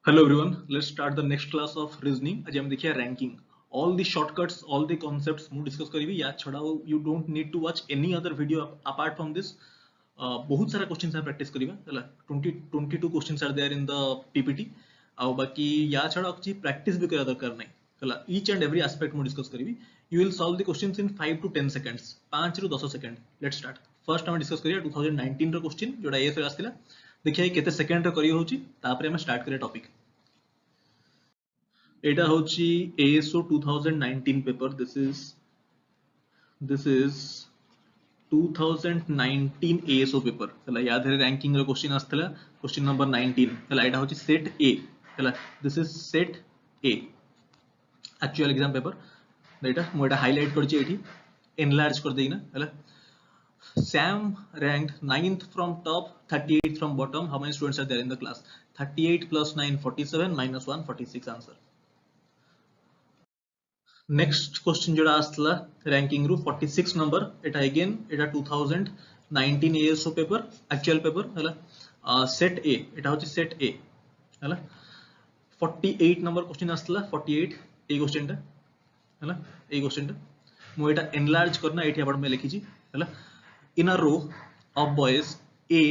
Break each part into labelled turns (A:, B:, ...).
A: Hello everyone, let's start the next class of reasoning. आज हम देखिए ranking. All the shortcuts, all the concepts ମୁଁ discuss करिवी या छड़ा you don't need to watch any other video apart from this. बहुत सारा questions हम practice करिवा ହେଲା 22 questions are there in the PPT. ଆଉ बाकी या छड़ा କିଛି practice भी କରିବା ଦରକାର ନାହିଁ ହେଲା each and every aspect ମୁଁ discuss करिवी. You will solve the questions in 5 to 10 seconds 5 ରୁ 10 सेकंड. Let's start. First हम discuss करिया 2019 ର question जोड़ा AS रे आस्थिला. देखिए केते सेकंड रे करी होची तापरे हम स्टार्ट करिया टॉपिक. एटा होची ASO 2019 paper. this is 2019 ASO paper हला याद है रैंकिंग रो क्वेश्चन आस्थला क्वेश्चन नंबर 19 हला एटा होची सेट ए हला this is set A actual exam paper एटा मो एटा हाइलाइट करची एठी एनलार्ज कर देइना हला Sam ranked 9th from top, 38th from bottom. How many students are there in the class? 38 plus 9, 47 minus 1, 46 answer. Next question जोड़ा आस्ला ranking रू 46 number. एटा again एटा 2019 ASO paper, actual paper हला set A. एटा होची set A हला 48 number question आस्ला 48 ए question टा हला ए question टा मो एटा enlarge करना एठी आपण में लिखी छी हला in a row of boys A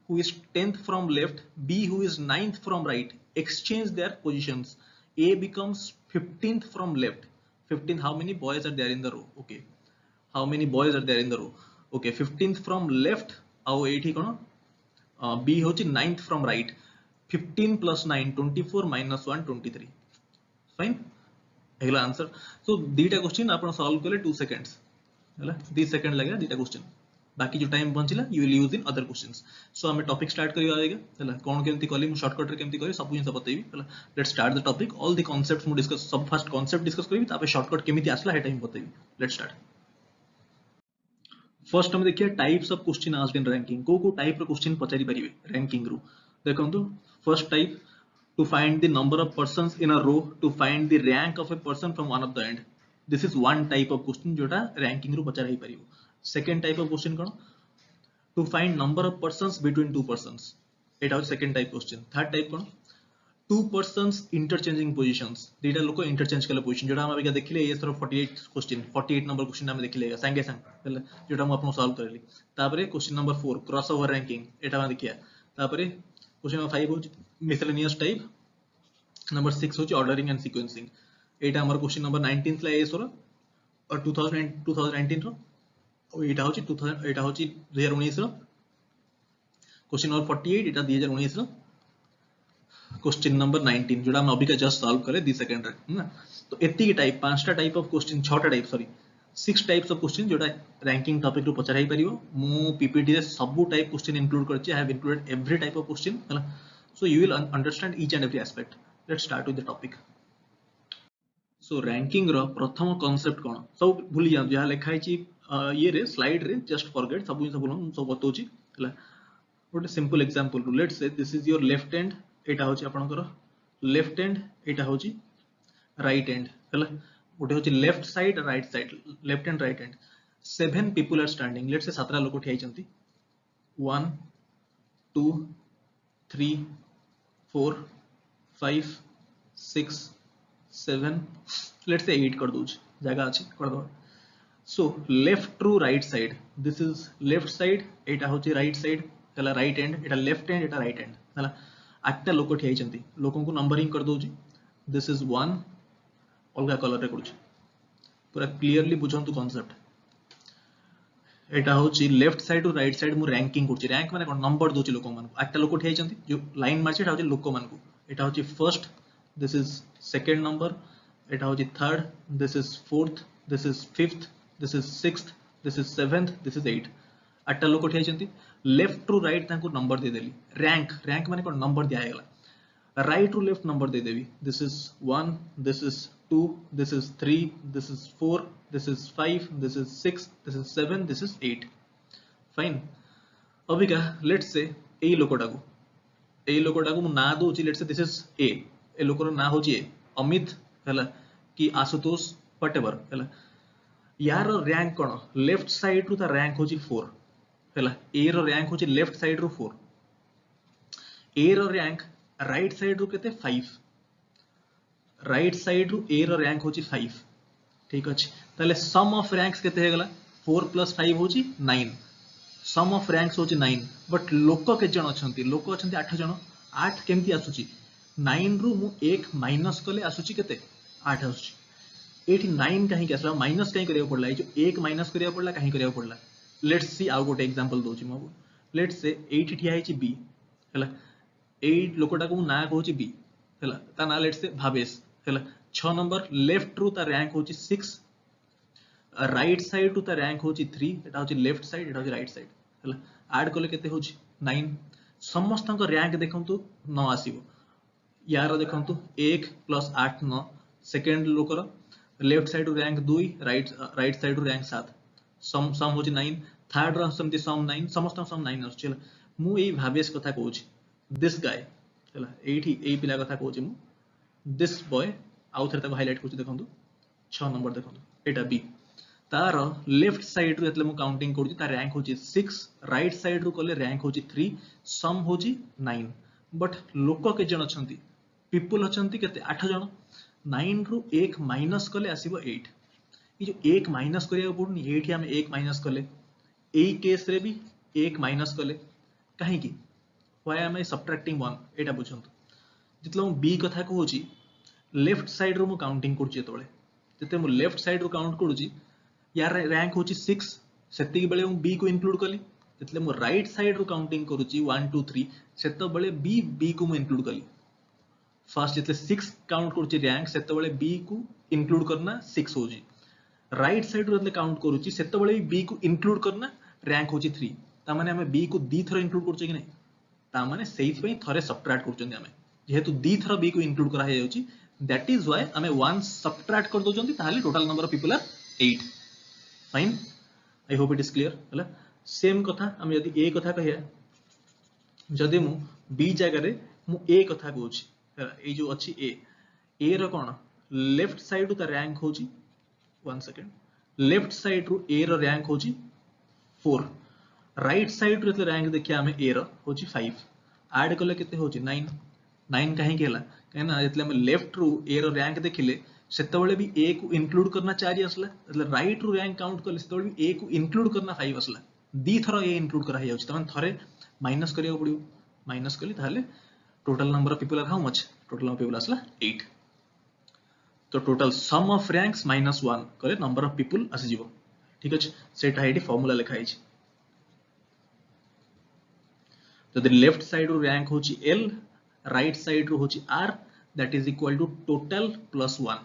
A: who is 10th from left, B who is 9th from right exchange their positions. A becomes 15th from left. 15th, how many boys are there in the row? Okay, how many boys are there in the row? Okay, 15th from left ଆଉ ଏଇଠି କ'ଣ B ହେଉଛି 9th from right. 15 plus 9 24 minus 1 23. Fine, ହେଇଗଲା answer. So दीटा question आपण solve कले 2 seconds हैला 2 second लागला दीटा question. बाकी जो टाइम बंचिला you will use in other questions. So हमें टॉपिक स्टार्ट करिया आएगा हैला कोन केमती कली मु शॉर्टकट रे केमती करी सब जिंस बतैबी हैला. Let's start the topic. All the concepts मु डिस्कस सब फर्स्ट कांसेप्ट डिस्कस करिबी तापर शॉर्टकट केमती आसला हे टाइम बतैबी. Let's start. फर्स्ट हम देखिए types of question asked in ranking. को टाइप रो क्वेश्चन पचारि परिबे रैंकिंग रू. देखंतु first type to find the number of persons in a row to find the rank of a person from one of the end. This is one type of question जोटा ranking रू पचार हे परिबो. Second type of question कोन to find number of persons between two persons. एटा हो second type question. Third type कोन two persons interchanging positions. दीटा लोक इंटरचेंज कले पोजीशन जोटा हम अभी देखिले ए सर 48 क्वेश्चन 48 नंबर क्वेश्चन हम देखिले संगे संग हला जोटा हम आपन सॉल्व करली. तापरे question number 4 cross over ranking एटा हम देखिया. तापरे क्वेश्चन नंबर 5 हो मिसलेनियस टाइप. नंबर 6 हो ऑर्डरिंग एंड सीक्वेंसिंग. एटा हमर क्वेश्चन नंबर 19 ला ए सर और 2019 रो एटा होची 2000 एटा होची 2019 रो क्वेश्चन नंबर 48 एटा 2019 रो क्वेश्चन नंबर 19 जोड़ा हम अभी का जस्ट सॉल्व करे 2 सेकंड रे ना. तो एती की टाइप पांचटा टाइप ऑफ क्वेश्चन छटा type sorry 6 types of question जोड़ा रैंकिंग टॉपिक रो पचराई परिबो. मु पीपीटी रे सब टाइप क्वेश्चन इंक्लूड करछि. I have included every type of question हला. So you will understand each and every aspect. Let's start with the topic. So ranking रो प्रथम कांसेप्ट कोन सब भूली जा जहा लिखा छि ये रे स्लाइड रे जस्ट फॉरगेट सब जिन सब बतौछि हला. गोटे simple example too let's say this is your left hand एटा होछि आपनकर लेफ्ट हैंड एटा होछि राइट हैंड हला. गोटे होछि left side right side left hand right hand. 7 people are standing. Let's say 17 लोक ठिया छंती 1 2 3 4 5 6 7 लेट्स से 8 कर दोछ जगह अछि कर दो. So left to right side this is left side एटा होछि राइट साइड हला राइट हैंड एटा लेफ्ट हैंड एटा राइट हैंड हला. 8टा लोक ठिया छंती लोकन को नंबरिंग कर दोछि. दिस इज 1 अलगा कलर रे करूछि पूरा क्लियरली बुझंतु कांसेप्ट. एटा होछि left side to right side मु रैंकिंग करछि. रैंक माने कोन नंबर दोछि लोक मान को. 8टा लोक ठिया छंती जो लाइन मारछि एटा होछि लोक मान को. एटा होछि first this is second number एटा होछि third this is fourth this is fifth this is sixth this is seventh this is 8. 8टा लोक ठिया छंती लेफ्ट टू राइट तांको नंबर दे देली. रैंक रैंक माने कोन नंबर दिया गेला. राइट टू लेफ्ट नंबर दे देबी. This is 1 this is 2 this is 3 this is 4 this is 5 this is 6 this is 7 this is 8. Fine. अभी का लेट्स से एई लोकटा को ना दोची. लेट्स से दिस इज ए लोकर ना होची ए अमित हला कि आशुतोष व्हाटएवर हला. यार रैंक कोन left side to the rank होची 4 हला. ए रो रैंक होची लेफ्ट साइड रो 4. ए रो रैंक राइट साइड रु केते 5 राइट साइड रु ए रो रैंक होची 5 ठीक अछि ताले सम ऑफ रैंक्स केते हे गला 4 + 5 होची 9 सम ऑफ रैंक्स होची 9 बट लोक के जण अछंती लोक अछंती 8 जण 8 केमती आसुची 9 रु मु 1 माइनस कले आसुची केते 8 आसुची एठी 9 कहीं के आसला माइनस कहीं करिया पड़ला ए जो 1 माइनस करिया पड़ला कहीं करिया पड़ला लेट्स सी आउ गोटे एग्जांपल दोची मु लेट्स से एठी ठिया हेची बी हला ए लोकटा को ना कहूची बी हला ता ना लेट्स से भावेश हला 6 नंबर लेफ्ट रु ता रैंक होची 6 राइट साइड टू ता रैंक होची 3 एटा होची लेफ्ट साइड एटा होची राइट साइड हला ऐड कले केते होची 9 समस्त को रैंक देखंतु 9 आसीबो यार देखंतु 1 + 8 9 सेकंड लोकर left side to rank 2 right side to rank 7 sum होची 9 थर्ड रो समति सम 9 समस्त सम 9 आछी हला मु एई भावेश कथा कहूची दिस गाय हला एठी एई पिला कथा कहूची मु दिस बॉय आउ थरे ताको हाइलाइट करछु देखंतु 6 नंबर देखंतु एटा बी तार लेफ्ट साइड रु एतले मु काउंटिंग करछु ता रैंक होची 6 राइट साइड रु कले रैंक होची 3 सम होची 9 बट लोक के जण अछंती पीपल अछंती केते 8 जण 9 रु 1 माइनस कले आसीबो 8 ई जो 1 माइनस करिया पड़ुनी एठी हम 1 माइनस कले एई केस रे भी 1 माइनस कले काहे की व्हाई एम आई सबट्रैक्टिंग 1 एटा बुझंतु जितलो मु बी कथा कहूची लेफ्ट साइड रो मु काउंटिंग करछु एतोळे जते मु लेफ्ट साइड रो काउंट करूची यार रैंक होची 6 सेति बेले मु बी को इंक्लूड कली जतले मु राइट साइड रो काउंटिंग करूची 1 2 3 सेतो बेले बी को मु इंक्लूड कली फर्स्ट जतले 6 काउंट करूची रैंक सेतो बेले बी को इंक्लूड करना 6 होची राइट साइड रो जतले काउंट करूची सेतो बेले बी को इंक्लूड करना रैंक होची 3 ता माने हमें बी को दी थरो इंक्लूड करछे कि नै ता माने सेहि पई थरे सबट्रैक्ट करछन हमें जेहेतु दी थरो बी को इंक्लूड करा हे जाउची दैट इज व्हाई हमें 1 सबट्रैक्ट कर दोचंती ताहाले total number of people are 8 fine I hope it is clear हला सेम कथा हम यदि ए कथा कहिया जदि मु बी जगह रे मु ए कथा कहूची ए जो अछि ए रो कोन left side to the rank होची 1 सेकंड लेफ्ट साइड रो ए रो रैंक होची 4 राइट साइड रो रैंक देखिया हमें ए रो होची 5 ऐड कले केते होची 9 9 काहे केला कहना जतले हम लेफ्ट रो ए रो रैंक देखिले सेतबेले भी ए को इंक्लूड करना 4 आसला मतलब राइट रो रैंक काउंट करले सेतबेले भी ए को इंक्लूड करना 5 आसला दी थरो ए इंक्लूड करा जाउछ तमन थरे माइनस करियो पड़ियो माइनस कली ताले total number of people are how much total number of people आसला 8 तो टोटल सम ऑफ रैंक्स -1 करे नंबर ऑफ पीपल आसी जीवो ठीक अछि सेटा हेडी फार्मूला लिखा है तो द लेफ्ट साइड रो रैंक होची एल राइट साइड रो होची R that is equal to total + 1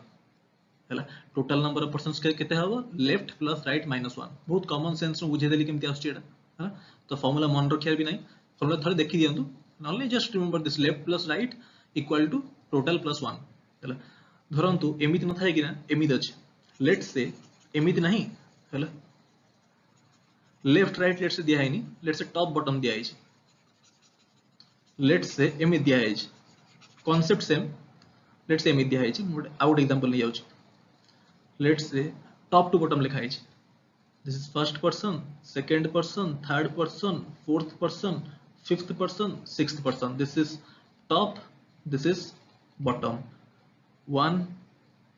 A: हला टोटल नंबर ऑफ पर्सन्स केते हबो लेफ्ट प्लस राइट -1 बहुत कॉमन सेंस रो बुझे देली केमती आछी एटा हला तो फार्मूला मन रखियार भी नै फार्मूला थरे देखि दियंतु नॉनली just remember this left plus right equal to total + 1 हला धरंतु एमिति न थाए कि ना एमिति अछि लेट्स से एमिति नहीं हला लेफ्ट राइट लेट्स से दिया है नी लेट्स से टॉप बॉटम दिया है लेट्स से एमिति दिया है कांसेप्ट सेम लेट्स से एमिति दिया है आउट एग्जांपल ले जाउछ let's say top to bottom लिखा है this is first person second person third person fourth person fifth person sixth person this is top this is bottom 1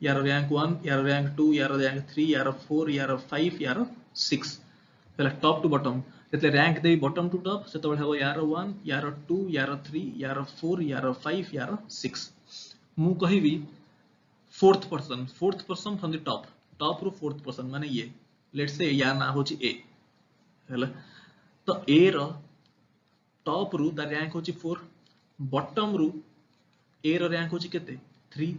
A: यार रैंक 1 यार रैंक 2 यार रैंक 3 यार 4 यार 5 यार 6 पहला टॉप टू बॉटम એટલે रैंक दे बॉटम टू टॉप से तबळे हबो यार 1 यार 2 यार 3 यार 4 यार 5 यार 6 मु कहिबी fourth person from the top रो फोर्थ पर्सन माने ये लेट्स से या ना होची ए हैला तो ए रो टॉप रो द रैंक होची 4 बॉटम रो ए रो रैंक होची केते 3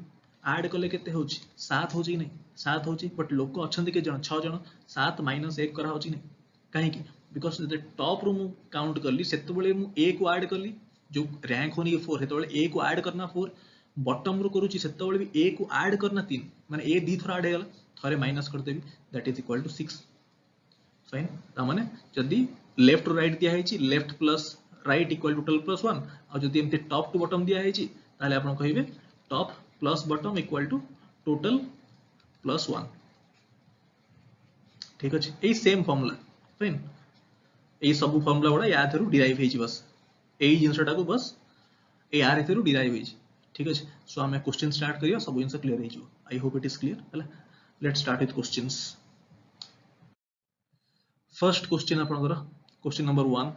A: ऐड कले केते होची 7 होची नहीं 7 होची बट लोक अछंती के जण 6 जण 7 - 1 करा होची नहीं काहे की बिकॉज़ द टॉप रो मु काउंट करली सेते बेले मु ए को ऐड करली जो रैंक होनी 4 हेते बेले ए को ऐड करना 4 बॉटम रो करूची सेते बेले भी ए को ऐड करना 3 माने ए दी थरा ऐड हेला थरे माइनस कर देबी that is equal to 6 fine ता माने जदी लेफ्ट टू राइट दिया हेची left plus right equal to total + 1 और जदी एमते टॉप टू बॉटम दिया हेची ताले आपण कहिबे top plus bottom equal to total + 1 ठीक अछि ए सेम फार्मूला फाइन ए सब फार्मूला बडा या थरू डिराइव हेची बस एई जिंसटा को बस ए आर एथेरु डिराइव होइछि ठीक अछि सो हमें क्वेश्चन स्टार्ट करियो सब जिंस क्लियर हे जो I hope it is clear हला let's start with questions first question आपनकर question number 1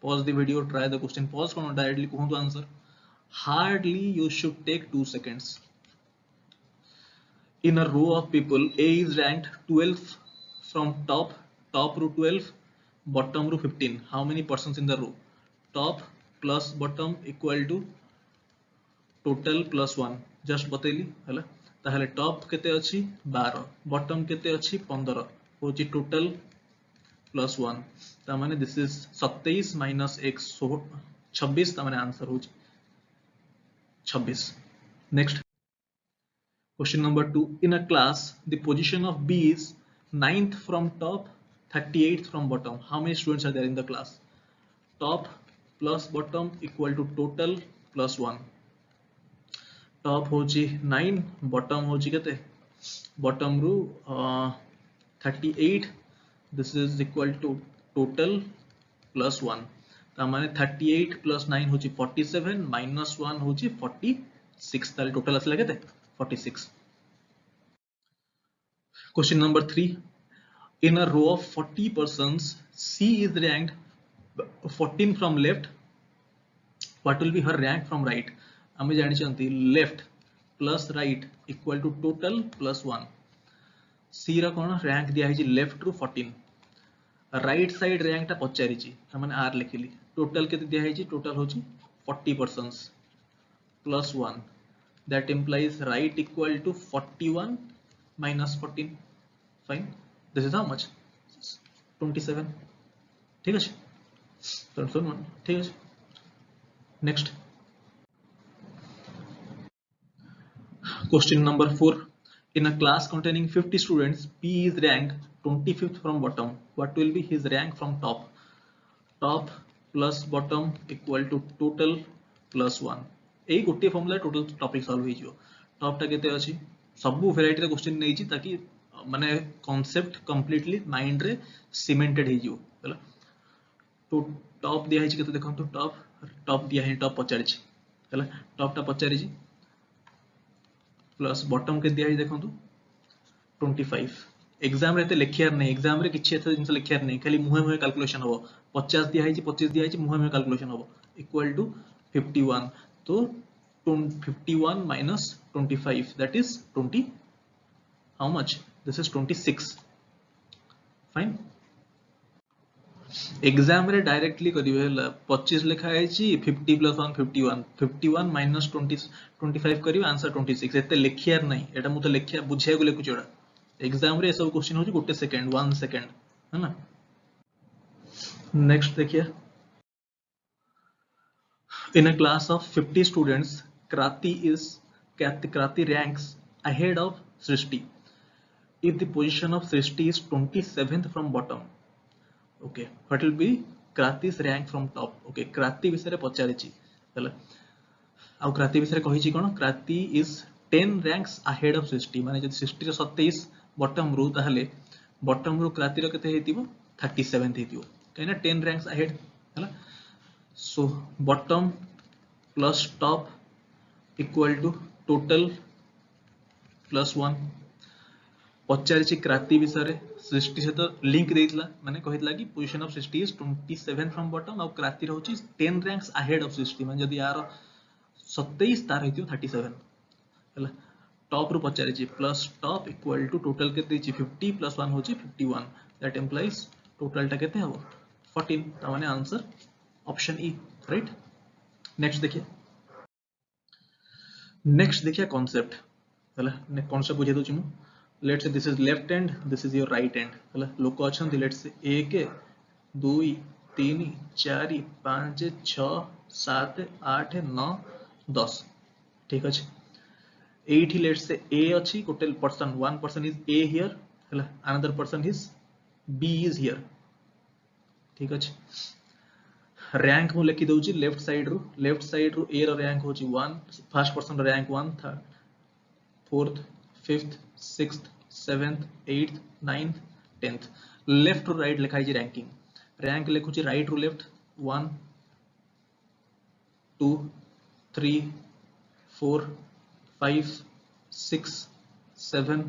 A: pause the video try the question pause कोन डायरेक्टली कहंतु answer hardly you should take 2 seconds in a row of people A is ranked 12 from top row 12 bottom row 15 how many persons in the row top plus bottom equal to total plus 1 just बतैली हला ताहले top केते अछि 12 bottom केते अछि 15 होची total plus 1 ता माने this is 27 minus x 26 ता माने आंसर होची 26 next question number 2 in a class the position of B is 9th from top 38th from bottom how many students are there in the class top plus bottom equal to total plus 1 top होची 9 bottom होची केते bottom रू 38 this is equal to total plus 1 ता माने 38 plus 9 होची 47 minus 1 होची 46 ताले total असला केते 46 question number 3 in a row of 40 persons C is ranked 14 from left what will be her rank from right आमे जानि चंती left plus right equal to total plus 1 C रा कोन रैंक दिया है जी लेफ्ट रु 14 राइट साइड रैंक ता पचारि छी हमने are लिखिली total केते दिया है जी टोटल होची 40 persons plus 1 that implies right equal to 41 minus 14 fine this is how much 27 ठीक है तो सुन ठीक है next question number 4 in a class containing 50 students P is ranked 25th from bottom what will be his rank from top plus bottom equal to total plus 1 एई गोटे formula total topic solve हो जियो top टा केते अछि सब variety रे question नै छी ताकि माने कांसेप्ट कंप्लीटली माइंड रे सीमेंटेड हे जियो हला तो टॉप दिया है केते देखंतु टॉप दिया है टॉप पचारि छी हला टॉप टा पचारि छी प्लस बॉटम के दिया है देखंतु 25 एग्जाम रे ते लिखियार नै एग्जाम रे किछि एते जिंस लिखियार नै खाली मुहे मुहे कैलकुलेशन हो 50 दिया है 25 दिया है मुहे मुहे कैलकुलेशन हो इक्वल टू 51 तो 51 minus 25 that is 20 how much this is 26 fine exam रे डायरेक्टली करिवे 25 लिखा है 50 plus 1 51 51 minus 20 25 करिवे आंसर 26 एते लिखियार नै एटा मु तो लिखिया बुझिया को लिखु जोडा एग्जाम रे सब क्वेश्चन होची गोटे सेकंड 1 सेकंड है ना नेक्स्ट देखिए in a class of 50 students Krati ranks ahead of Srishti if the position of Srishti is 27th from bottom okay what will be Krati's rank from top okay Krati विषय रे पचारि छी हला आ Krati विषय रे कहि छी कोन Krati is 10 ranks ahead of Srishti माने जदि Srishti रे 27 bottom रो ताहले bottom रो Krati रो केते हेतिबो 37th हेतिबो काइना 10 ranks ahead हला so bottom plus top equal to total plus 1 पचारि छी क्रांति विषय रे सृष्टि से तो लिंक देइतला माने कहितला कि position of Srishti is 27 from bottom और क्रांति रहउची 10 रैंक्स अहेड ऑफ सृष्टि माने जदी यार 27 तार हेतियो 37 हला टॉप रो पचारि छी plus top equal to total केते छी 50 प्लस 1 होची 51 दैट इंप्लाइज टोटल टा केते हबो 14 ता माने answer option E right next देखिए कॉन्सेप्ट हला ने कॉन्सेप्ट बुझे दोची मु let's say this is left hand this is your right hand हला लोक अछन लेट्स से 1 2 3 4 5 6 7 8 9 10 ठीक अछि एठी लेट्स से a अछि गोटे person one person is a here हला another person is b is here ठीक अछि रैंक मु लिखि दउची लेफ्ट साइड रो a रो रैंक होची 1 फर्स्ट पर्सन रो rank 1 third fourth fifth sixth seventh eighth ninth tenth left रो राइट लिखाई जी रैंकिंग रैंक लिखुची राइट रो लेफ्ट 1 2 3 4 5 6 7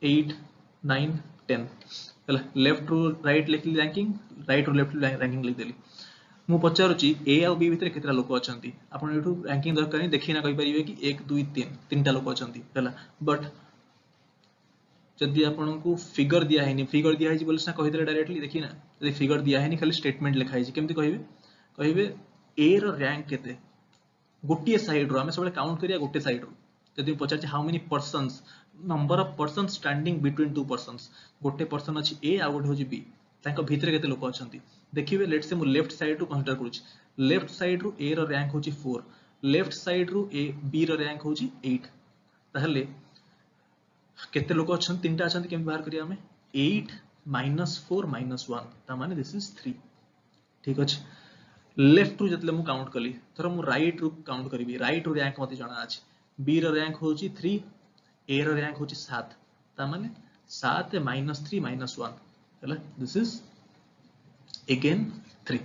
A: 8 9 10 ହେଲା लेफ्ट रू राइट लिखली रैंकिंग राइट रू लेफ्ट रैंकिंग लिख देली मु पचारुची ए आ बी भितर केतरा लोक अछंती आपण एठू रैंकिंग दरकार नहीं देखि ना कहि परिबे कि 1 2 3 तीनटा लोक अछंती हैला बट जदि आपको फिगर दिया है फिगर दिया है बोले कहीदे डायरेक्टली देखी ना जब फिगर दिया है खाली स्टेटमेंट लिखाई केमती कहे कहे ए रो रैंक केते गोटे साइड रो आम सब काउंट करिया गोटे साइड रो जदि पचार how many persons number of person standing between two persons गोटे पर्सन अच्छी ए आ गोटे हूँ बी भितर केते लोक अछंती देखिए लेट से मु लेफ्ट साइड रू कंसीडर करूची लेफ्ट साइड रू ए रो रैंक होची 4 लेफ्ट साइड रू ए बी रो रैंक होची 8 ताहले केते लोक अछन तीनटा अछन केम बाहर करिया हमें 8 -4 -1 ता माने दिस इज 3 ठीक अछि लेफ्ट रू जतले मु काउंट कली थरो मु राइट रू काउंट करबी राइट रू रैंक मते जणा अछि बी रो रैंक होची 3 ए रो रैंक होची 7 ता माने 7 -3 -1 हैला दिस इज अगेन 3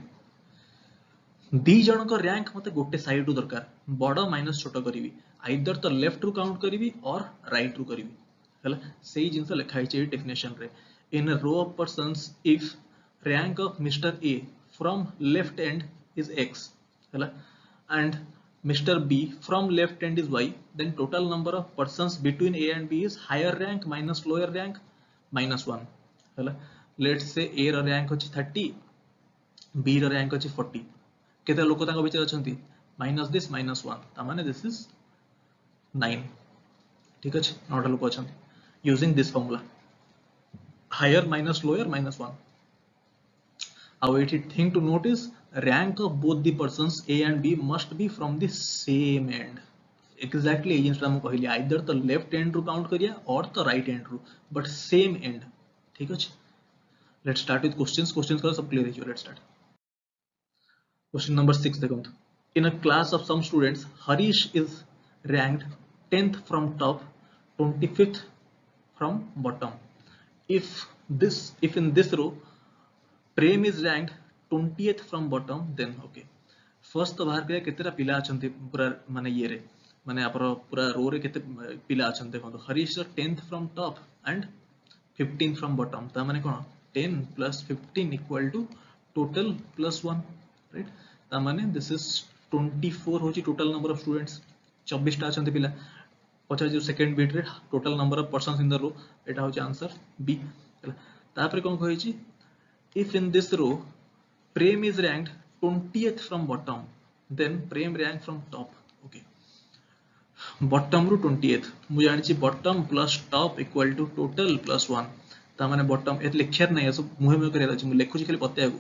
A: दी जण को रैंक मते गोटे साइड रू दरकार बड़ माइनस छोट करबी आइदर तो लेफ्ट रू काउंट करबी और राइट रू करबी हैला सेही जिंस लिखाई छै डेफिनेशन रे in a row of persons if rank of Mr A from left end is x हैला and Mr B from left end is y then total number of persons between a and b is higher rank minus lower rank -1 हैला let's say a रो rank अछि 30 b रो rank अछि 40 केते लोक तांको विचार अछंती minus this -1 ता माने दिस इज 9 ठीक अछि 9 लोक अछंती using this formula higher minus lower -1 our thing to note is rank of both the persons a and b must be from the same end exactly ये हम कहली either the left end रू count करिया और the right end रू but same end ठीक अछि let's start with questions कर सब क्लियर है let's start question number 6 देखो in a class of some students Harish is ranked 10th from top 25th from bottom if in this row Prem is ranked 20th from bottom then okay first तो बाहर करिया केतेरा पिला अछंती पूरा माने ये रे माने आपरो पूरा रो रे केते पिला अछंते देखो Harish 10th from top and 15th from bottom ता माने कोन 10 plus 15 equal to total plus 1 right ता माने this is 24 होची total number of students 24 टा अछंती पिला पछा जो सेकंड बिट रे total number of persons in the row एटा होची आंसर बी तापर कोन कहै छी if in this row Prem is ranked 20th from bottom then Prem rank from top okay bottom रो 20th मु जानि छी bottom plus top equal to total plus 1 ता माने बॉटम एत लेखर नै सब मुहे में करिया छी मु लेखु छी खाली बतेयागु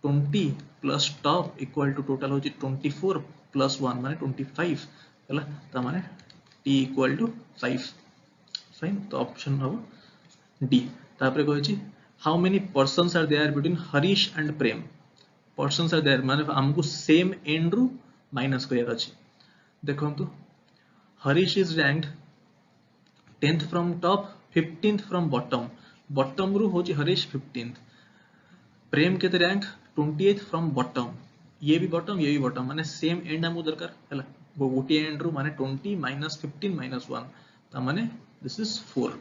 A: 20 plus top equal to total होची 24 प्लस 1 माने 25 हला ता माने t equal to 5 fine तो ऑप्शन हो d तापरे कहै छी how many persons are there between Harish and Prem persons are there माने हमको सेम एंड रू माइनस करिया अछि देखंतु Harish is ranked 10th from top 15th from bottom रू होची Harish 15th Prem केते रैंक 20th from bottom ये भी बॉटम माने सेम एंड हमको दरकार हैला वो गोटे एंड रू माने 20 minus 15 minus 1 ता माने दिस इज 4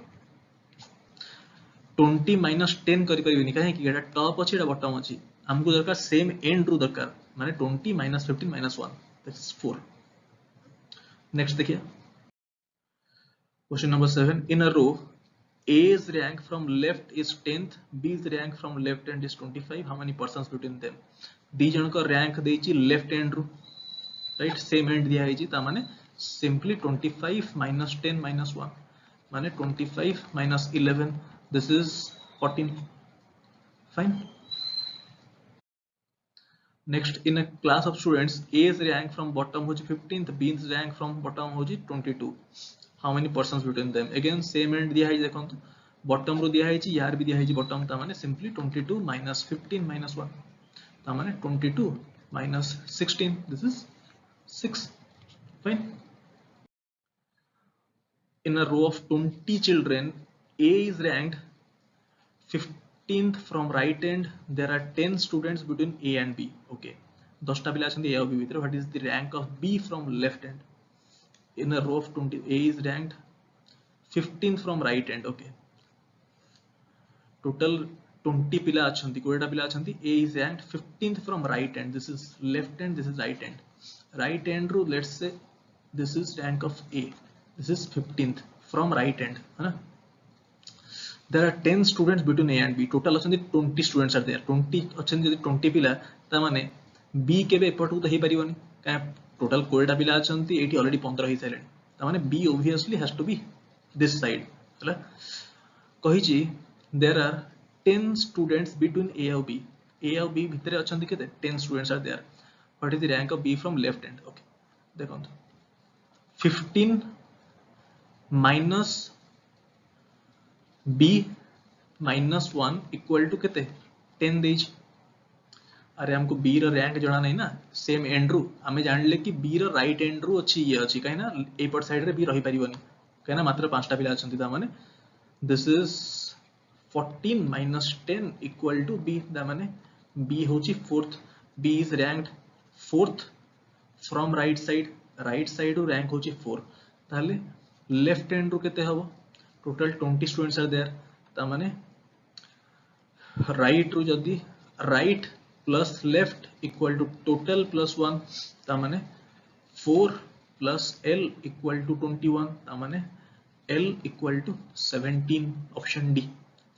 A: 20 minus 10 करि परिबेनी काहे कि एटा टॉप अछि एटा बॉटम अछि हमको दरकार सेम एंड रू दरकार माने 20 minus 15 minus 1 this is 4 next देखिए question number 7 in a row A's rank from left is 10th B's rank from left end is 25 how many persons between them दी जन को रैंक देछि लेफ्ट एंड रू right same and दिया है जी ता माने simply 25 minus 10 minus 1 माने 25 minus 11 this is 14 fine next in a class of students A's rank from bottom होची 15th B's rank from bottom होची 22 how many persons between them again same end दिया है देखो तो बॉटम रो दिया है जी यार भी दिया है जी बॉटम ता माने सिंपली 22 minus 15 minus 1 ता माने 22 minus 16 this is 6 fine in a row of 20 children A is ranked 15th from right end there are 10 students between A and B okay 10टा पिला अछंती A और B भितर what is the rank of B from left hand in a row of 20 A is ranked 15th from right hand okay total 20 पिला अछंती 20टा पिला अछंती A is ranked 15th from right hand this is left hand this is right hand ru let's say this is rank of A this is 15th from right hand है ना there are 10 students between A and B total अछंती 20 students are there 20 अछंती जदि 20 पिला ता माने B केबे एपटू तो हे परिबनी का total 20टा पिला अछंती एठी ऑलरेडी 15 ही साइलेंट ता माने B obviously has to be this side हला कहि छी there are 10 students between A and B और B भितर अछंती केते 10 students are there what is the rank of B from left hand okay देखंतु 15 minus B minus 1 equal to केते 10 देज अरे हमको B रो रैंक जणा नहीं ना सेम एंड रू हमें जानले कि B रो राइट एंड रू अछि ये अछि काहे ना एपट साइड रे B रही परिबनी काहे ना मात्र 5टा पिला अछंती ता माने this is 14 minus 10 equal to B ता माने B होची 4th B is ranked 4th from right side रू रैंक होची 4 ताले लेफ्ट हैंड रू केते हबो टोटल 20 स्टूडेंट्स आर देयर ता माने राइट रू जदी right plus left equal to total plus 1 ता माने 4 प्लस L इक्वल टू 21 ता माने L equal to 17 option D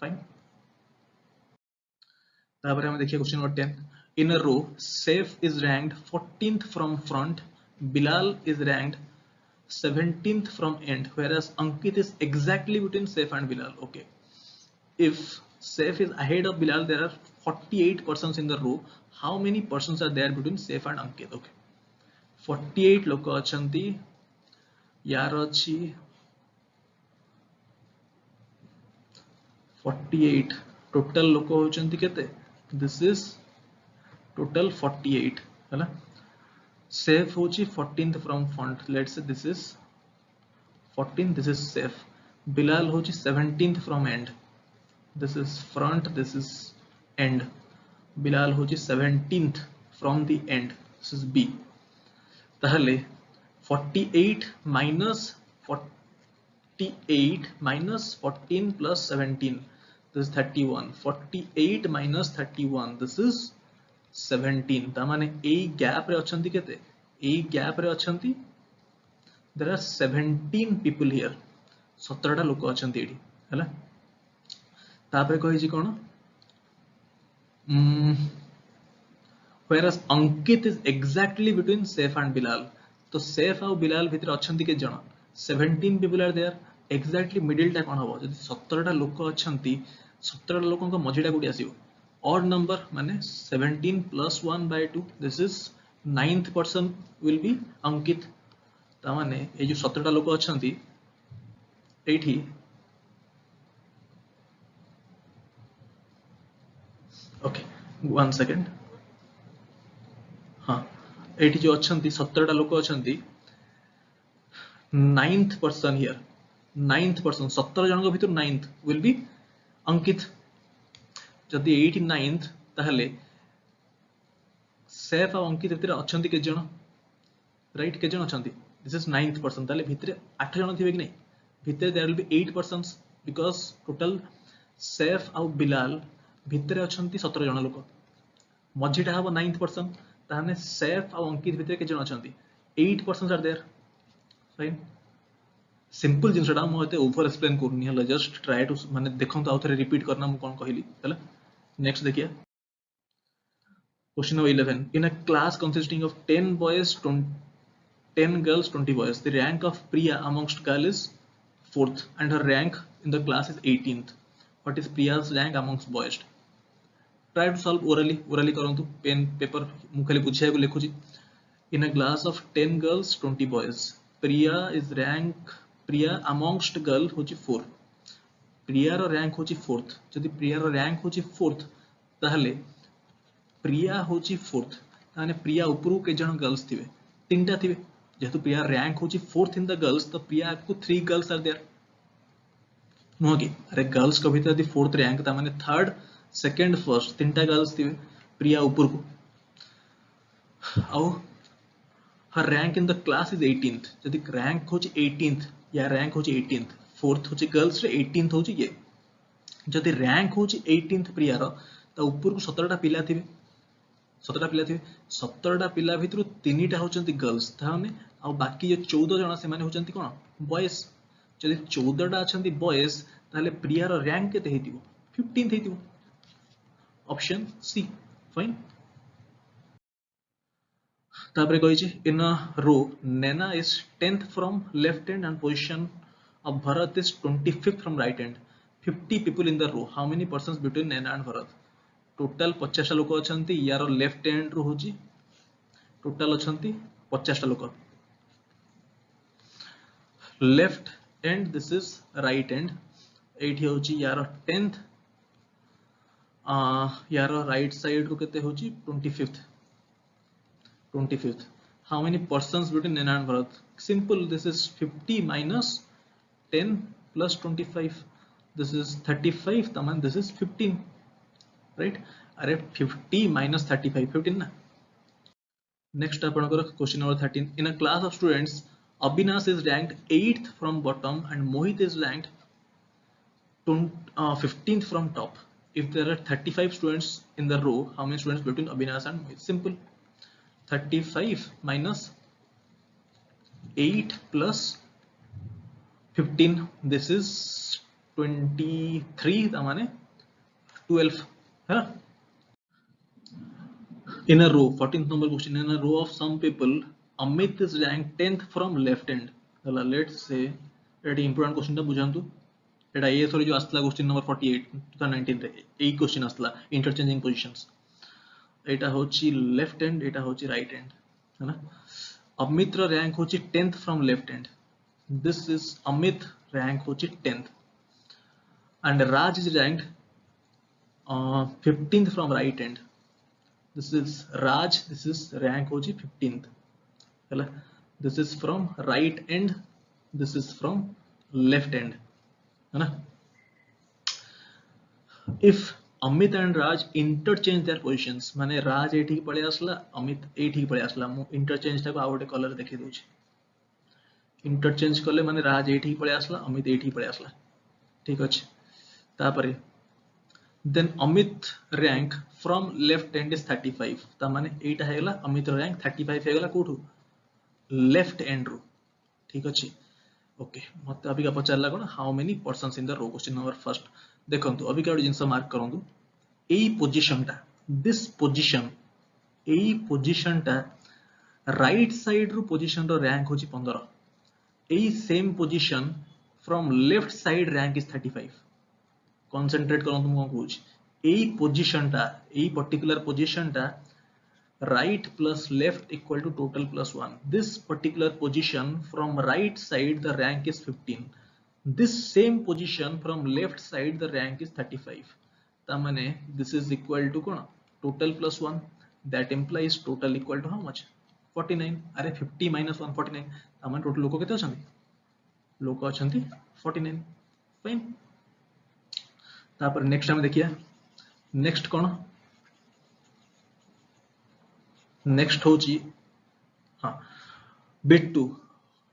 A: fine तापर हम देखिए question number 10 in a row Saif is ranked 14th from front Bilal is ranked 17th from end whereas Ankit is exactly between Saif and Bilal okay if Saif is ahead of Bilal there are 48 persons in the row how many persons are there between Saif and Ankit okay 48 लोक अछंती यार अछि 48 total लोक होचंती केते this is total 48 हैला Safe होची 14th from front let's say this is 14 this is Safe Bilal होची 17th from end this is front this is end Bilal होची 17th from the end this is B ताहले 48 minus 14 plus 17 this is 31 48 minus 31 this is 17 ता माने a gap रे अछंती केते a gap रे अछंती there are 17 people here 17 टा लोक अछंती AD हैला तापर कहि छी कोन whereas Ankit is exactly between Saif and Bilal तो Saif और Bilal भितर अछंती के जण 17 people are there exactly middle टा कोन हबो जदि 17 टा लोक अछंती 17 टा लोकन को मझिटा कोडी आसीबो odd number माने 17 plus 1 by 2 this is 9th person will be Ankit ता माने ए जो 17 टा लोक अछंती एठी ओके 1 सेकंड हां एठी जो अछंती 17 टा लोक अछंती 9th person here 9th person 17 जन को भितर 9th will be Ankit जदि 89th ताहले सेफ और अंकित भितर अछंती के जण राइट के जण अछंती दिस इज 9th पर्सन ताले भितर 8 जण थिबे कि नै भितर there will be 8 persons because total Saif और बिलाल भितर अछंती 17 जण लोक मझिटा हबो 9th पर्सन ताने सेफ और अंकित भितर के जण अछंती 8 persons are there fine simple जिनसडा मते ओवर एक्सप्लेन करनी हला जस्ट ट्राई टू माने देखंत आउ थरे रिपीट करना मु कोन कहली हला नेक्स्ट देखिए question number 11 in a class consisting of 10 boys 10 girls 20 boys the rank of Priya amongst girls is 4th and her rank in the class is 18th what is Priya's rank amongst boys try to solve orally करंतु pen paper मु खाली बुझाय को लिखुची in a class of 10 girls 20 boys Priya amongst girl होची 4 प्रिया रो rank होची 4th जदि प्रिया रो rank होची 4th ताहले प्रिया होची 4th ताने प्रिया ऊपरू के जण गर्ल्स थिबे तीनटा थिबे जेतु प्रिया रैंक होची 4th इन द गर्ल्स तो प्रिया को 3 गर्ल्स आर देयर नो कि अरे गर्ल्स को भीतर दी 4th रैंक ता माने 3rd 2nd 1st तीनटा गर्ल्स थिबे प्रिया ऊपर को आउ her rank in the class is 18th जदि rank होची 18th या rank होची 18th 4th होची girls रे 18th होची ये जदि rank होची 18th प्रिया रो ता ऊपर को 17टा पिला थिबे 17टा पिला भितरु 3टा होचंती गर्ल्स ताने आ बाकी जो 14 जण से माने होचंती कोन बॉयज जदि 14टा अछंती बॉयज ताले प्रिया रो rank केते हेतिबो 15th हेतिबो ऑप्शन सी फाइन तापरे कहिछि in a row Naina is 10th from left hand and position of Bharat is 25th from right hand 50 people in the row how many persons between Naina and Bharat total 50 टा लोक अछंती यार left hand रो होची total अछंती 50 टा लोक left hand this is right hand एठी होची यार 10th यार राइट साइड रो केते होची 25th how many persons between Nena and Bharat simple this is 50 minus 10 plus 25 this is 35 taman this is 15 right are 50 minus 35 15 na next apanakar question number 13 in a class of students Abhinash is ranked 8th from bottom and Mohit is ranked 15th from top if there are 35 students in the row how many students between Abhinash and Mohit simple 35 minus 8 plus 15 this is 23 तामाने 12 है ना in a row 14th number question in a row of some people Amit is ranked 10th from left hand चला let's say eighty important question टा बुझांतु एटा ए sorry जो आस्ला question number 48 2019 रे एई question आस्ला interchanging positions एटा होची left hand एटा होची right hand है ना अमित रो rank होची 10th from left hand this is Amit rank होची 10th and Raj is ranked 15th from right hand this is Raj this is rank होची 15th हैला this is from right hand this is from left hand है ना if Amit and Raj interchange their positions माने राज एठी पळे आसला अमित एठी पळे आसला मु इंटरचेंज टाको आउटे कलर देखि दोछि इंटरचेंज करले माने राज एठी पळे आसला अमित एठी पळे आसला ठीक अछि तापरे then Amit rank from left hand is 35 ता माने एटा हेगला अमित रैंक 35 हेगला कोठु लेफ्ट हैंड रो ठीक अछि ओके मते अभी का पचारला कोन how many persons in the row question number first देखंतु अभी का जिंस मार्क करंतु एई पोजीशन टा दिस पोजीशन एई पोजीशन टा राइट साइड रो पोजीशन रो रैंक होची 15 एई same position from left side rank is 35 concentrate करंतु मु कहूची एई पोजीशन टा एई पर्टिकुलर पोजीशन टा right plus left equal to total plus 1 this particular position from right side the rank is 15 this same position from left side the rank is 35 ता माने this is equal to cone total plus 1 that implies total equal to how much 49 अरे 50 minus 1 49 ता माने total लोक केते अछंती लोक अछंती 49 fine ता पर नेक्स्ट हम देखिया नेक्स्ट कोन नेक्स्ट होची हाँ bit 2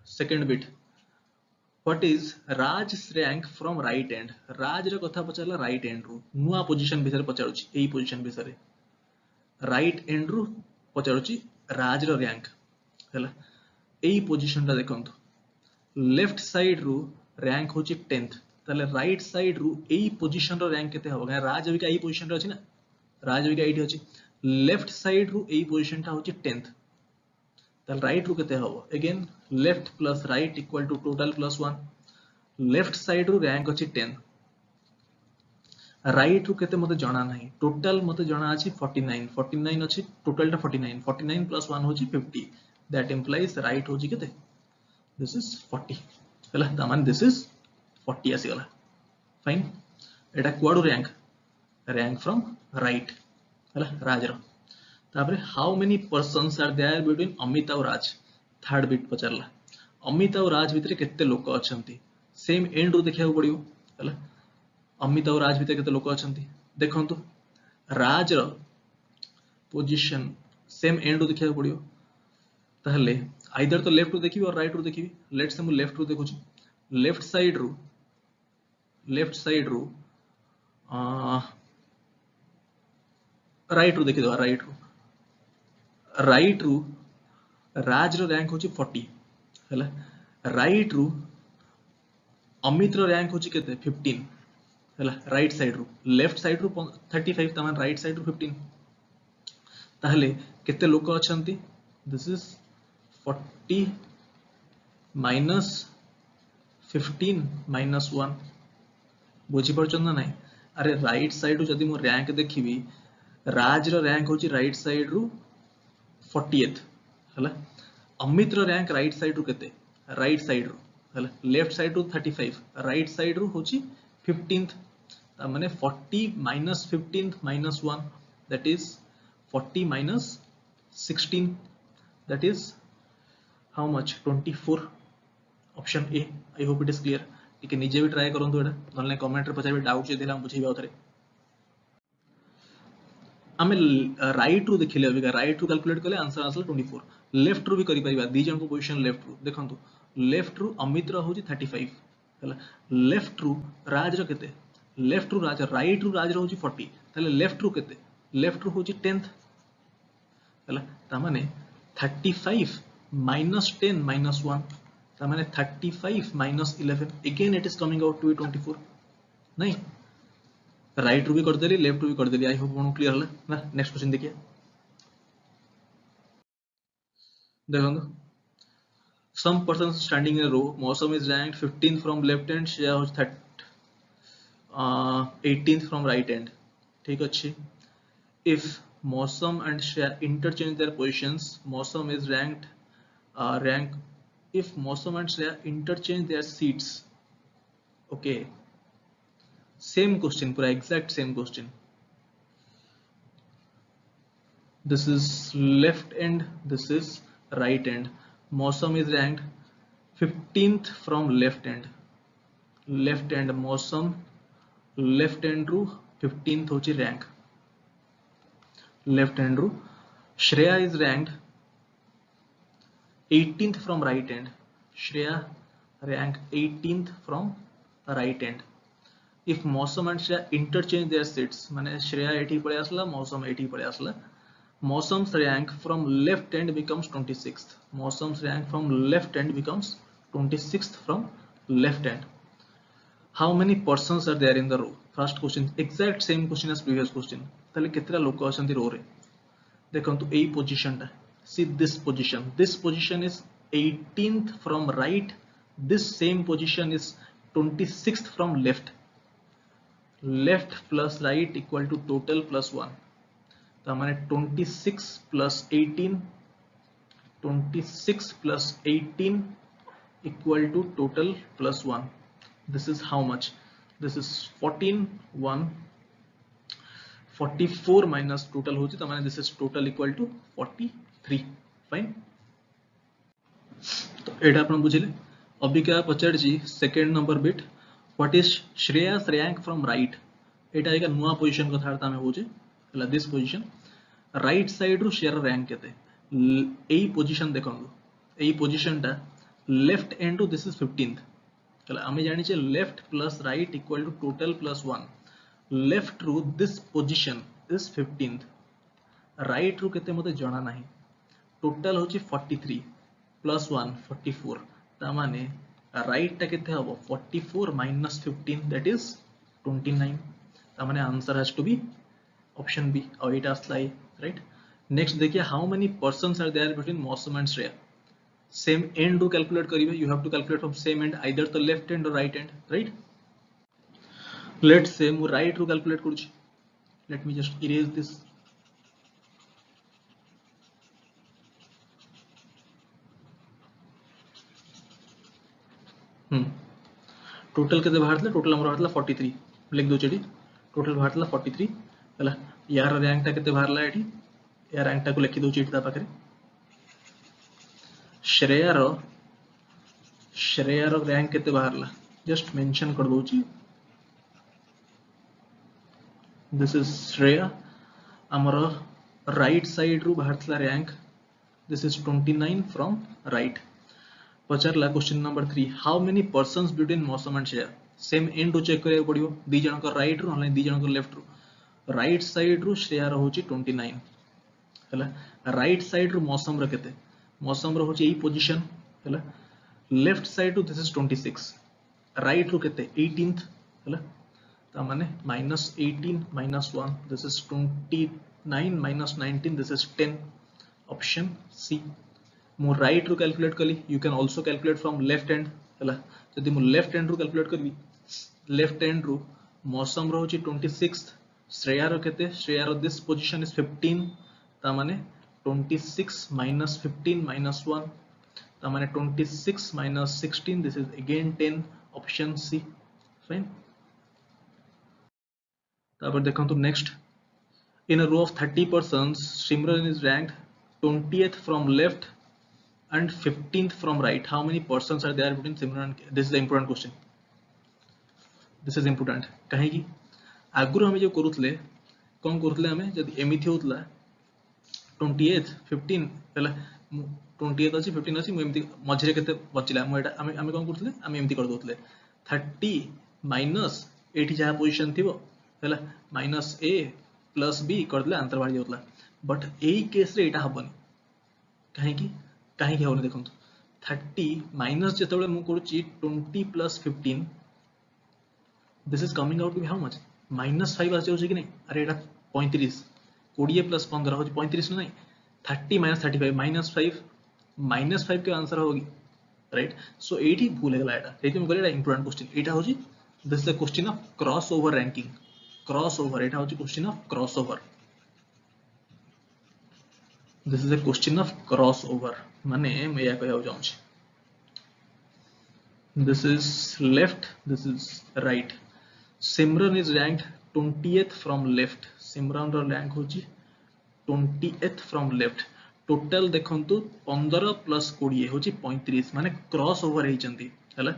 A: second bit what is Raj rank from right hand Raj रे कथा पचारला राइट हैंड रो नुआ पोजीशन बिसरे पचारुची एई पोजीशन बिसरे राइट हैंड रो पचारुची राज रो रैंक हैला एई पोजीशन ता देखंतु लेफ्ट साइड रो रैंक होची 10th ताले राइट साइड रो एई पोजीशन रो रैंक केते होगा राज अभी का एई पोजीशन रे अछि ना राज अभी का एठी अछि लेफ्ट साइड रू एई पोजीशन ता होची 10th तल राइट रू केते होबो again left plus right equal to total plus 1 left side रू रैंक अछि 10 राइट रू केते मते जणा नाही टोटल मते जणा अछि 49 अछि टोटल ता 49 प्लस 1 होची 50 दैट इंप्लाइज राइट होची केते दिस इज 40 हला ता मान दिस इज 40 आसी गला fine Etah quad rank from right हला राज रो तापरे how many persons are there between Amit और राज थर्ड बिट पचारला अमित और राज भितरे केते लोक अछंती सेम एंड रो देखिया पड़ियो हला अमित और राज भितरे केते लोक अछंती देखंतु राज रो पोजीशन सेम एंड रू देखिया पड़ियो ताहले आइदर तो लेफ्ट रू देखिबी और राइट रू देखिबी लेट्स से मु लेफ्ट रू देखुची लेफ्ट साइड रू राइट रू देखि दो राइट रू राज रो रैंक होची 40 हैला राइट रू अमित रो रैंक होची केते 15 हैला राइट साइड रू लेफ्ट साइड रू 35 तमान राइट साइड रू 15 ताहले केते लोक अछंती दिस इज 40 माइनस 15 माइनस 1 बुझी परछन ना नहीं अरे राइट साइड रू जदी मो रैंक देखिबी राज रो रैंक होची राइट साइड रू 40th हैला अमित रो रैंक राइट साइड रू केते राइट साइड रू हैला लेफ्ट साइड रू 35 राइट साइड रू होची 15th ता माने 40 minus 15th minus 1 that is 40 minus 16 that is how much 24 option A I hope it is clear ठीक है निजे भी ट्राई करंतु एटा नले कमेंट रे पचाबे डाउट जे देला हम बुझेबे आउथरे आमे राइट रू देखिले अबिका राइट रू कैलकुलेट करले आंसर आसला 24 लेफ्ट रू भी करि परिबा दी जन को पोजीशन लेफ्ट रू देखंतु लेफ्ट रू अमित रो होची 35 हला लेफ्ट रू राज रो केते लेफ्ट रू राज राइट रू राज रो होची 40 तले लेफ्ट रू केते लेफ्ट रू होची 10th हला ता माने 35 minus 10 minus 1 ता माने 35 minus 11 again it is coming out to be 24 नहीं राइट रू भी कर देली लेफ्ट रू भी कर देली आई होप कोन क्लियर हला ना नेक्स्ट क्वेश्चन देखिए देखो some persons standing in a row Mosam is ranked 15th from left hand Shreya was 18th from right hand ठीक अच्छी if Mosam and Shreya interchange their positions Mosam is ranked if Mosam and Shreya interchange their seats okay same question pura exact same question this is left end this is right end Mosam is ranked 15th from left end Mosam left end ru 15th hochi rank left hand ru Shreya is ranked 18th from right hand Shreya ranked 18th from right hand if Mosam and Shreya interchange their seats माने Shreya एठी पळे असला Mosam एठी पळे असला Mosam's rank from left hand becomes 26th Mosam's rank from left hand becomes 26th from left hand how many persons are there in the row first question exact same question as previous question ताले केतरा लोक अछंती रो रे देखंतु एई position ता see this position is 18th from right this same position is 26th from left plus right equal to total plus 1 ता माने 26 plus 18 equal to total plus 1 this is how much this is 44 minus total होची ता माने this is total equal to 43 fine तो एटा अपन बुझिले अभी क्या पचार जी second number bit what is Shreya's rank from right एटा एक नुवा पोजीशन कथा हम बुझे हला दिस पोजीशन राइट साइड रू Shreya रैंक केते एई पोजीशन देखंगु एई पोजीशन ता left end to this is 15th हला हमें जानि छे left plus right equal to total plus 1 left रू this position is 15th right रू केते मते जणा नाही टोटल होची 43 प्लस 1 44 ता माने राइट ता केते हबो 44 माइनस 15 दैट इज 29 ता माने answer has to be option B और इट आस्क लाई राइट नेक्स्ट देखिए how many persons are there between Mosam and Shreya same end रू कैलकुलेट करिवे you have to calculate from same end either to left end और right end right let's say मु right रू calculate करूची let me just erase this total केते बाहरला total हमर बाहरला 43 लिख दो चेडी टोटल बाहरला 43 हला यार रैंक ता केते बाहरला एठी यार रैंक ता को लिखि दो चेडी ता पाखरे Shreya रो रैंक केते बाहरला जस्ट मेंशन कर दोची this is Shreya amara right side रू बाहरला rank this is 29 from right पचारला question number 3 how many persons between Mausam and Shreya same end रू चेक करिया पड़ियो दी जण को राइट रू दी जण को लेफ्ट रू राइट साइड रू श्रेया होची 29 हला राइट साइड रू मौसम रो केते मौसम रो होची एई पोजीशन हला लेफ्ट साइड रू दिस इज 26 राइट रू केते 18th हला ता माने -18 -1 this is 29 -19 this is 10 option C मु राइट रू कैलकुलेट कली you can also calculate from left hand हला जदि मु लेफ्ट हैंड रू कैलकुलेट करबी लेफ्ट हैंड रू मौसम रो होची 26 श्रेया रो केते श्रेया रो दिस पोजीशन इज 15 ता माने 26 -15 -1 ता माने 26 -16 this is again 10 option C fine तापर देखंतु next in a row of 30 persons Simran is ranked 20th from left and 15th from right how many persons are there between Simran this is the important question this is important कहीं की आगुर हमें जो करूतले कौन करूतले हमें जब एमिथि होतला 28th 15 हला 28th अछि 15 अछि मु एमिथि मझरे केते बचिला मु एटा हमें कौन करूतले हमें एमिथि कर दोतले 30 माइनस एठी जहा पोजीशन थिबो हला माइनस a प्लस b कर देले आंसर बाहर जाउतला बट एई केस रे एटा हबनी कहीं होने देखो 30 माइनस जो मु करूची 20 plus 15 this is coming out to be how much -5 आ जाउची कि नहीं अरे एटा 35 20 प्लस 15 हो 35 नहीं 30 माइनस 35 -5 के आंसर होगी राइट सो एटी भूल है एटा एटी हम कहले इंपोर्टेंट क्वेश्चन एटा होची this is the question of cross over ranking cross over एटा होची question of cross over this is a question of crossover माने मैं या कहया जाउछ this is left this is right Simran is ranked 20th from left Simran रो rank होची 20th from left total देखंतु 15 plus 20 होची 35 माने cross over हे चंती हला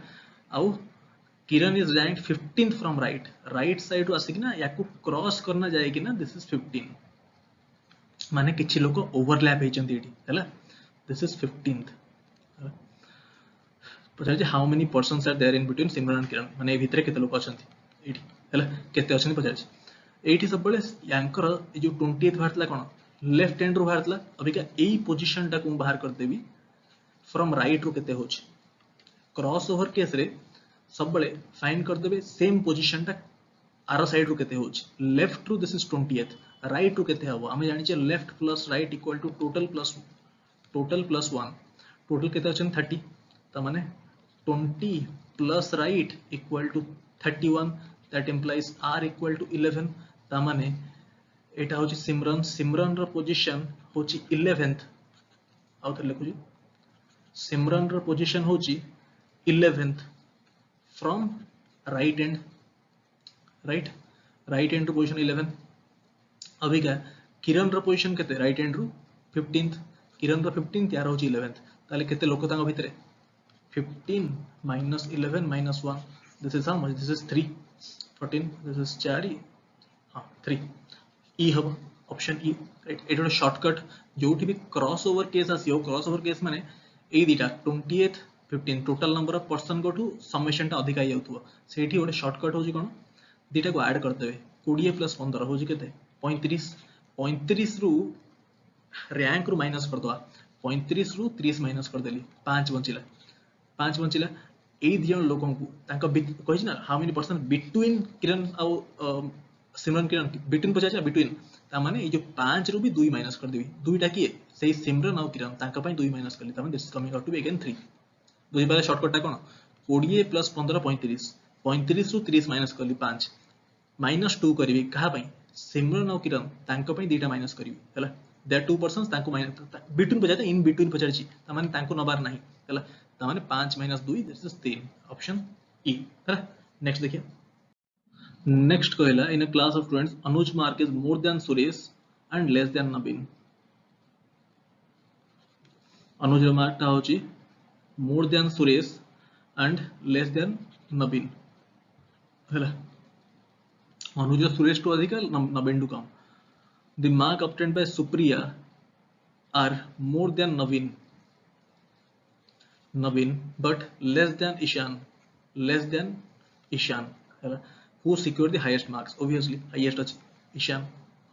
A: आउ Kiran is ranked 15th from right right side row आसी कि ना याकू क्रॉस करना जाए कि ना दिस इज 15 माने किछि लोक ओवरलैप हे चंती एठी हला दिस इज 15th पछा जे how many persons are there in between Simran and Kiran माने भितरे केते लोक अछंती एठी हला केते अछंती पछा एठी सब बळे यांकर ए जो 20th भारतला कोन लेफ्ट हैंड रो भारतला अबिका एई पोजीशन टा को बाहर कर देबी फ्रॉम राइट रो केते होछ क्रॉस ओवर केस रे सब बळे फाइंड कर देबे सेम पोजीशन टा आर साइड रो केते होछ left row this is 20th right row केते हबो हमें जानि छै left plus right equal to total plus 1 total केते अछन 30 त माने 20 plus right equal to 31 that implies r equal to 11 त माने एटा होची सिमरन रो पोजीशन होची 11th आउ त लिखु जी सिमरन रो पोजीशन होची 11th from right end right end रो पोजीशन 11 अभी क्या किरण रो पोजीशन केते राइट हैंड रू 15th किरण रो 15th यार होची 11th ताले केते लोक तांग भितरे 15 minus 11 minus 1 this is how much this is 3 14 this is 4 हां 3 e hub option e right एटा शॉर्टकट जोठी भी क्रॉसओवर केस आसियो क्रॉसओवर केस माने ए दीटा 20th 15 total number of person को टू समेशन टा अधिक आ जाउथो सेठी ओडे शॉर्टकट होजी कोन दीटा को ऐड कर देबे 20 प्लस 15 होजी केते 35 रु रैंक रु माइनस कर दवा 35 रु 30 माइनस कर देली 5 बंचिला ए दियन लोगों को तांका कहि ना how many person between Kiran आ सिमरन किरण बिटवीन पचाचा बिटवीन ता माने ए जो 5 रु भी 2 माइनस कर देबी दुईटा की सेही सिमरन आ किरण तांका पई 2 माइनस करली ता माने this coming out to be again 3 बुझी पाले शॉर्टकट टा कोन 20 प्लस 15 35 रु 30 माइनस करली 5 माइनस 2 करबी कहा पई सिमरन और किरण तांको पई दीटा माइनस करिवि हला दे आर टू पर्सन्स तांको माइनस बिटवीन पजाते इन बिटवीन पचारची त माने तांको नबार नाही हला त माने 5 - 2 दिस इज 3 ऑप्शन ई हला नेक्स्ट देखिए नेक्स्ट कहला in a class of students Anuj mark is more than Suresh and less than Naveen Anuj mark ता होची more than Suresh and less than Naveen हला अनुज सुरेश टू अधिक नवीन टू कम The mark obtained by Supriya are more than Naveen, but less than Ishan. ହେଲା, who secured the highest marks? Obviously highest ଅଛି Ishan.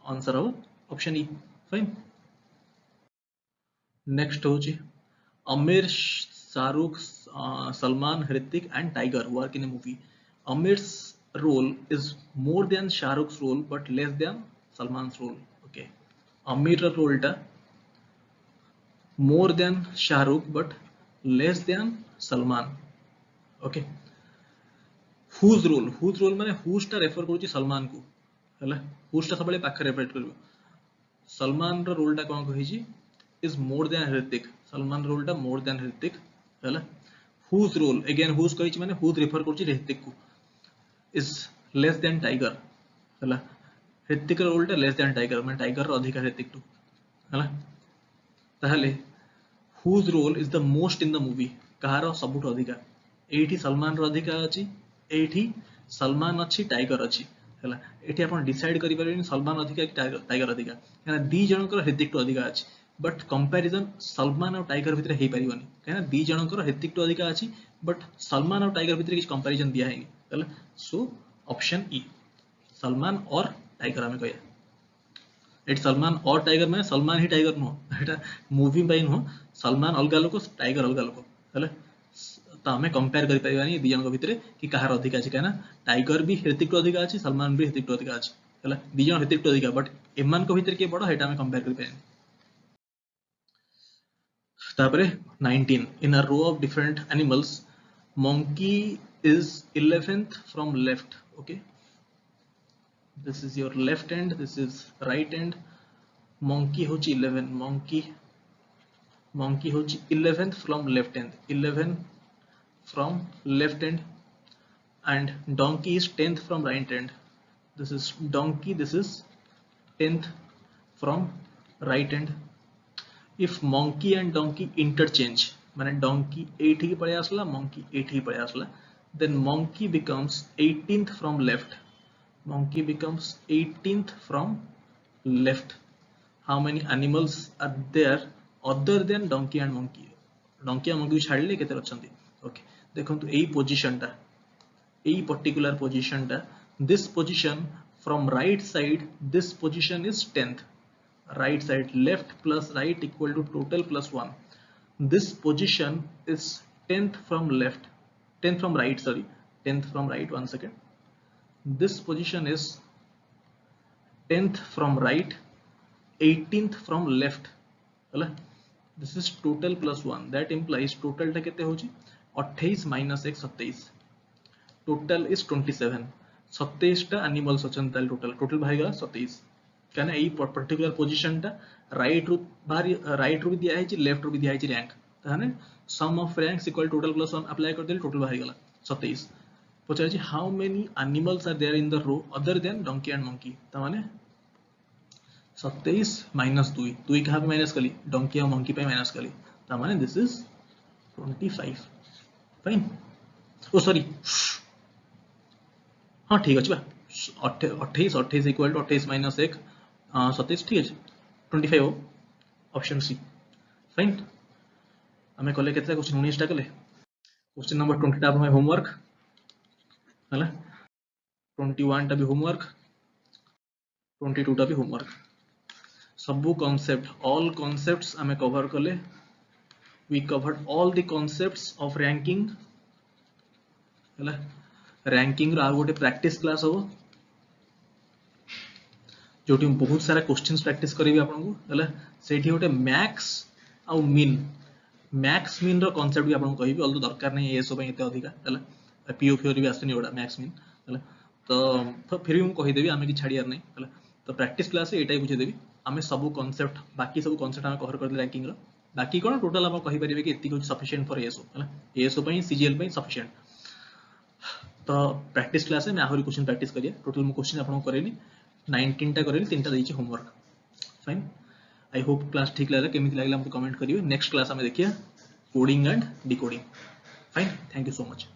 A: Answer of option E. Fine. Next होची Amir, Shahrukh, Salman, Hrithik and Tiger work in a movie. Amir's role is more than Shahrukh's role but less than Salman's role. Okay. Amir's role टा more than Shahrukh but less than Salman. Okay. Whose role माने whose टा refer करूची सलमान को हैला whose टा सबले पाखरे refer करिवो Salman रो role टा कोन कहिची is more than Hrithik. Salman role टा more than Hrithik हैला whose role again whose कहिची माने whose रेफर करूची Hrithik को is less than Tiger हैला Hrithik रो रोल टा less than Tiger माने Tiger रो अधिक Hrithik टू हैला ताहले whose role is the most in the movie कहारो सबुठ अधिका एठी सलमान रो अधिका अछि एठी सलमान अछि टाइगर अछि हैला एठी आपण डिसाइड करि परबेनी सलमान अधिका कि टाइगर अधिका काना दी जनकर ऋतिक टू अधिका अछि बट कंपैरिजन सलमान और टाइगर भितर हे परिबनी काना दी जनकर ऋतिक टू अधिका अछि बट सलमान और टाइगर भितर किछ कंपैरिजन दिया हेनी हैला सो ऑप्शन ई सलमान और टाइगर हमें कहया एट सलमान और टाइगर में सलमान ही tiger no Etah movie by no Salman अलगा लोक टाइगर अलगा लोक हैला तो हमें कंपेयर करि परिबानी दी जन भितर कि कहार अधिक अछि काना टाइगर भी ऋतिक टू अधिक अछि सलमान भी ऋतिक टू अधिक अछि हैला दी जन ऋतिक टू अधिक बट एमान को भितर के बडो हेटा हमें कंपेयर करि परिबानी तापरे 19 in a row of different animals monkey is 11th from left okay this is your left hand this is right hand monkey होची 11 monkey होची 11th from left hand 11 from left hand and donkey is 10th from right hand this is donkey this is 10th from right hand if monkey and donkey interchange माने donkey 8 की पड़े आसला monkey 8 की पड़े आसला then monkey becomes 18th from left monkey becomes 18th from left how many animals are there other than donkey and monkey donkey and monkey छाड़ले केते अछंती okay देखंतु एई position टा एई पर्टिकुलर पोजीशन टा this position from right side this position is 10th right side left plus right equal to total plus 1 this position is 10th from left 10th from right sorry 10th from right 1 second this position is 10th from right 18th from left हैला this is total plus 1 that implies total टा केते होची 28 minus 1 27 total is 27 27 टा animals अछन ताल total भाई गला 27 काना एई particular position टा राइट रू भी दिया है लेफ्ट रू भी दिया है रैंक ताने sum of ranks equal total plus 1 apply कर देल टोटल भाई गला 27 पचार जी how many animals are there in the row other than donkey and monkey ता माने 27 माइनस 2 2 कहां पे माइनस कली डोंकी और मंकी पे माइनस कली ता माने this is 25 fine oh sorry हाँ ठीक अच्छे 28 इक्वल टू 28 माइनस 1 27 ठीक है 25 ऑप्शन सी फाइन आमे कले केते क्वेश्चन 19 टा कले क्वेश्चन नंबर 20 टा हम होमवर्क हला 21 टा भी होमवर्क 22 टा भी होमवर्क सबु कांसेप्ट ऑल कांसेप्ट्स आमे कवर कले we covered all the concepts of ranking हला रैंकिंग रो आ गोटे प्रैक्टिस क्लास हो जोटी बहुत सारा क्वेश्चंस प्रैक्टिस करेबी आपन को हला सेठी गोटे मैक्स आ मैक्स मीन रो कांसेप्ट भी आपन कहिबी ऑल तो दरकार नहीं एसो पे एते अधिका हला पीओ फिओर भी आसनी ओडा मैक्स मीन हला तो फिर भी हम कहि देबी आमे कि छाड़ियार नहीं हला तो प्रैक्टिस क्लास एटाई बुझे देबी आमे सब कांसेप्ट बाकी सब कांसेप्ट आमे कवर कर दे रैंकिंग रो बाकी कोन टोटल आप कहि परिबे कि एति कुछ सफिशिएंट फॉर एसो हला एसो पे सीजीएल पे सफिशिएंट तो प्रैक्टिस क्लास में आहुरी क्वेश्चन प्रैक्टिस करिए टोटल मु क्वेश्चन आपन करेनी 19 टा करेनी 3 टा दैछि homework fine I hope class ठीक लागला केमिति लागला हमको कमेंट करिवे नेक्स्ट क्लास हमें देखिए coding and decoding fine thank you so much.